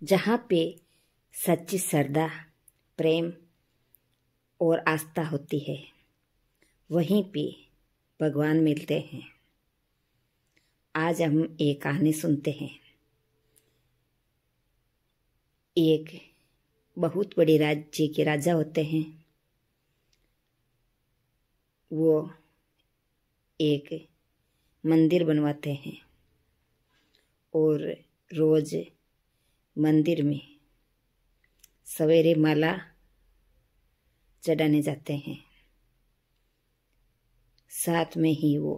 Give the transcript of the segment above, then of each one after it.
जहाँ पे सच्ची श्रद्धा, प्रेम और आस्था होती है, वहीं पे भगवान मिलते हैं। आज हम एक कहानी सुनते हैं। एक बहुत बड़े राज्य के राजा होते हैं। वो एक मंदिर बनवाते हैं और रोज मंदिर में सवेरे माला चढ़ाने जाते हैं। साथ में ही वो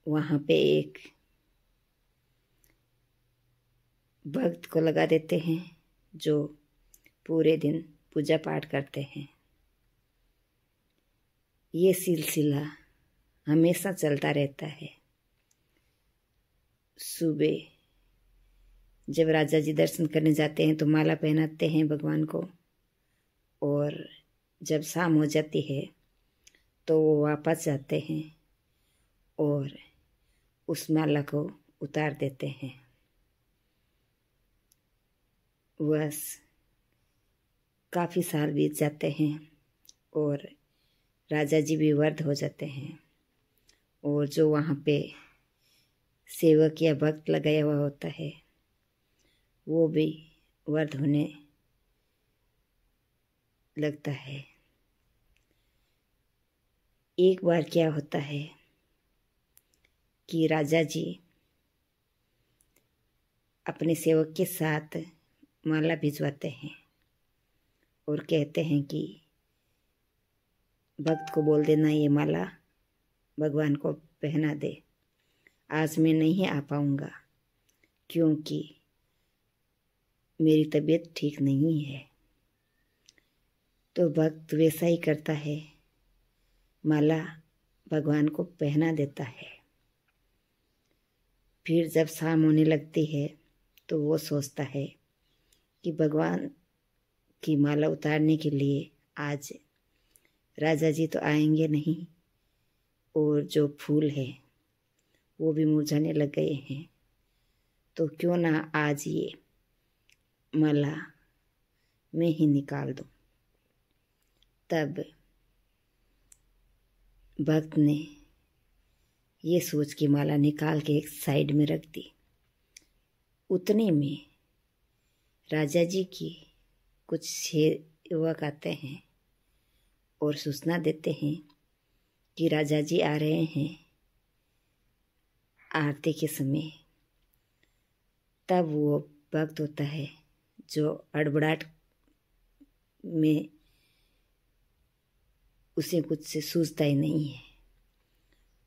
वहाँ पे एक भक्त को लगा देते हैं जो पूरे दिन पूजा पाठ करते हैं। ये सिलसिला हमेशा चलता रहता है। सुबह जब राजा जी दर्शन करने जाते हैं तो माला पहनाते हैं भगवान को, और जब शाम हो जाती है तो वो वापस जाते हैं और उस माला को उतार देते हैं। बस काफ़ी साल बीत जाते हैं और राजा जी भी वृद्ध हो जाते हैं, और जो वहाँ पे सेवक या भक्त लगाया हुआ होता है वो भी वृद्ध होने लगता है। एक बार क्या होता है कि राजा जी अपने सेवक के साथ माला भिजवाते हैं और कहते हैं कि भक्त को बोल देना ये माला भगवान को पहना दे। आज मैं नहीं आ पाऊँगा क्योंकि मेरी तबीयत ठीक नहीं है। तो भक्त वैसा ही करता है, माला भगवान को पहना देता है। फिर जब शाम होने लगती है तो वो सोचता है कि भगवान की माला उतारने के लिए आज राजा जी तो आएंगे नहीं, और जो फूल है वो भी मुरझाने लग गए हैं, तो क्यों ना आज ये माला मैं ही निकाल दूं। तब भक्त ने ये सोच के माला निकाल के एक साइड में रख दी। उतने में राजा जी की कुछ सेवक आते हैं और सूचना देते हैं कि राजा जी आ रहे हैं आरती के समय। तब वो भक्त होता है जो हड़बड़ाहट में उसे कुछ से सूझता ही नहीं है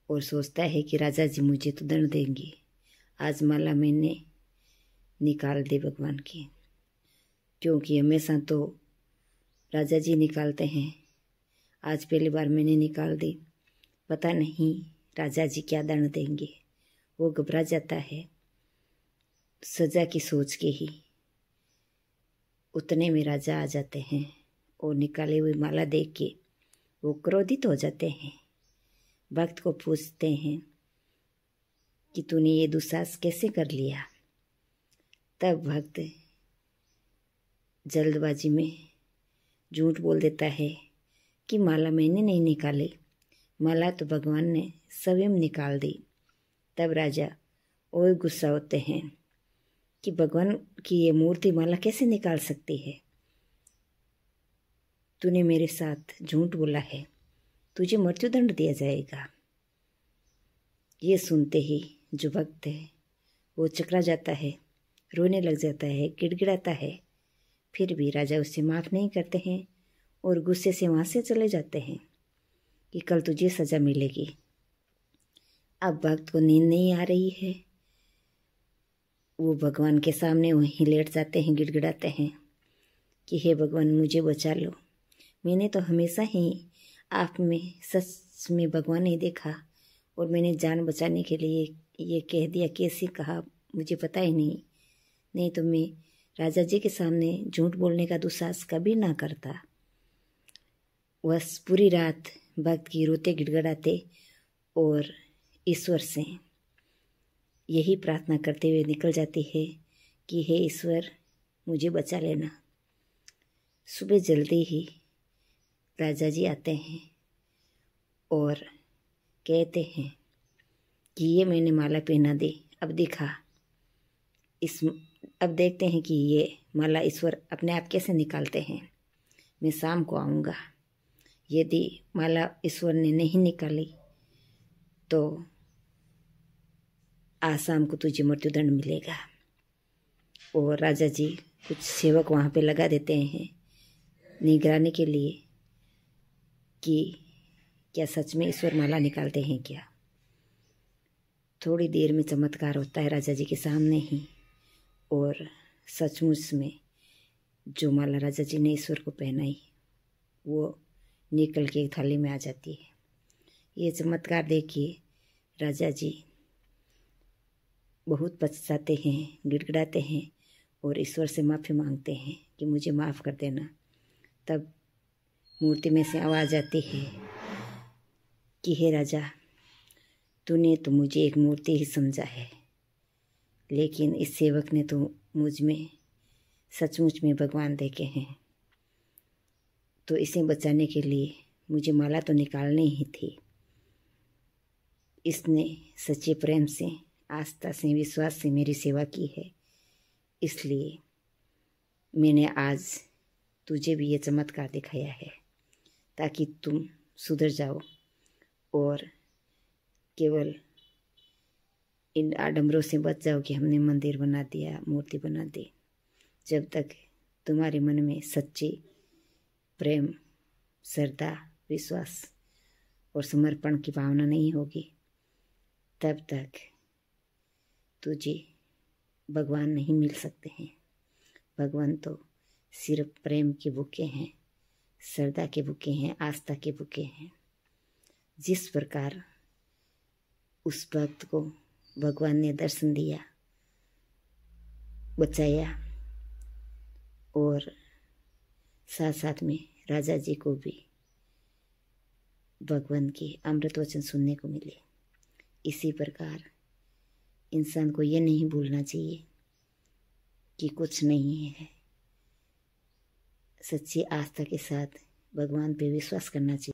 और सोचता है कि राजा जी मुझे तो दंड देंगे, आज माला मैंने निकाल दी भगवान की, क्योंकि हमेशा तो राजा जी निकालते हैं, आज पहली बार मैंने निकाल दी, पता नहीं राजा जी क्या दंड देंगे। वो घबरा जाता है सजा की सोच के ही। उतने में राजा आ जाते हैं और निकाले हुए माला देख के वो क्रोधित हो जाते हैं। भक्त को पूछते हैं कि तूने ये दुस्साहस कैसे कर लिया। तब भक्त जल्दबाजी में झूठ बोल देता है कि माला मैंने नहीं निकाली, माला तो भगवान ने स्वयं निकाल दी। तब राजा और गुस्सा होते हैं कि भगवान की ये मूर्ति माला कैसे निकाल सकती है। तूने मेरे साथ झूठ बोला है, तुझे मृत्युदंड दिया जाएगा। ये सुनते ही जो भक्त है वो चकरा जाता है, रोने लग जाता है, गिड़गिड़ाता है। फिर भी राजा उससे माफ़ नहीं करते हैं और गुस्से से वहाँ से चले जाते हैं कि कल तुझे सज़ा मिलेगी। अब भक्त को नींद नहीं आ रही है, वो भगवान के सामने वहीं लेट जाते हैं, गिड़गिड़ाते हैं कि हे भगवान मुझे बचा लो, मैंने तो हमेशा ही आप में सच में भगवान नहीं देखा, और मैंने जान बचाने के लिए ये कह दिया, कैसे कहा मुझे पता ही नहीं तो मैं राजा जी के सामने झूठ बोलने का दुस्साहस कभी ना करता। बस पूरी रात भक्त की रोते गिड़गिड़ाते और ईश्वर से यही प्रार्थना करते हुए निकल जाती है कि हे ईश्वर मुझे बचा लेना। सुबह जल्दी ही राजा जी आते हैं और कहते हैं कि ये मैंने माला पहना दी, अब दिखा अब देखते हैं कि ये माला ईश्वर अपने आप कैसे निकालते हैं। मैं शाम को आऊँगा, यदि माला ईश्वर ने नहीं निकाली तो आज शाम को तुझे मृत्युदंड मिलेगा। और राजा जी कुछ सेवक वहाँ पे लगा देते हैं निगरानी के लिए कि क्या सच में ईश्वर माला निकालते हैं क्या। थोड़ी देर में चमत्कार होता है राजा जी के सामने ही, और सचमुच में जो माला राजा जी ने ईश्वर को पहनाई वो निकल के एक थाली में आ जाती है। ये चमत्कार देखिए राजा जी बहुत पछताते हैं, गिड़गिड़ाते हैं और ईश्वर से माफ़ी मांगते हैं कि मुझे माफ़ कर देना। तब मूर्ति में से आवाज़ आती है कि हे राजा, तूने तो मुझे एक मूर्ति ही समझा है, लेकिन इस सेवक ने तो मुझ में सचमुच में भगवान देखे हैं, तो इसे बचाने के लिए मुझे माला तो निकालनी ही थी। इसने सच्चे प्रेम से, आस्था से, विश्वास से मेरी सेवा की है, इसलिए मैंने आज तुझे भी ये चमत्कार दिखाया है ताकि तुम सुधर जाओ और केवल इन आडंबरों से बच जाओ कि हमने मंदिर बना दिया, मूर्ति बना दी। जब तक तुम्हारे मन में सच्ची प्रेम, श्रद्धा, विश्वास और समर्पण की भावना नहीं होगी, तब तक तुझे भगवान नहीं मिल सकते हैं। भगवान तो सिर्फ प्रेम के भूखे हैं, श्रद्धा के भूखे हैं, आस्था के भूखे हैं। जिस प्रकार उस भक्त को भगवान ने दर्शन दिया, बचाया और साथ साथ में राजा जी को भी भगवान के अमृत वचन सुनने को मिले, इसी प्रकार इंसान को ये नहीं भूलना चाहिए कि कुछ नहीं है। सच्ची आस्था के साथ भगवान पे विश्वास करना चाहिए।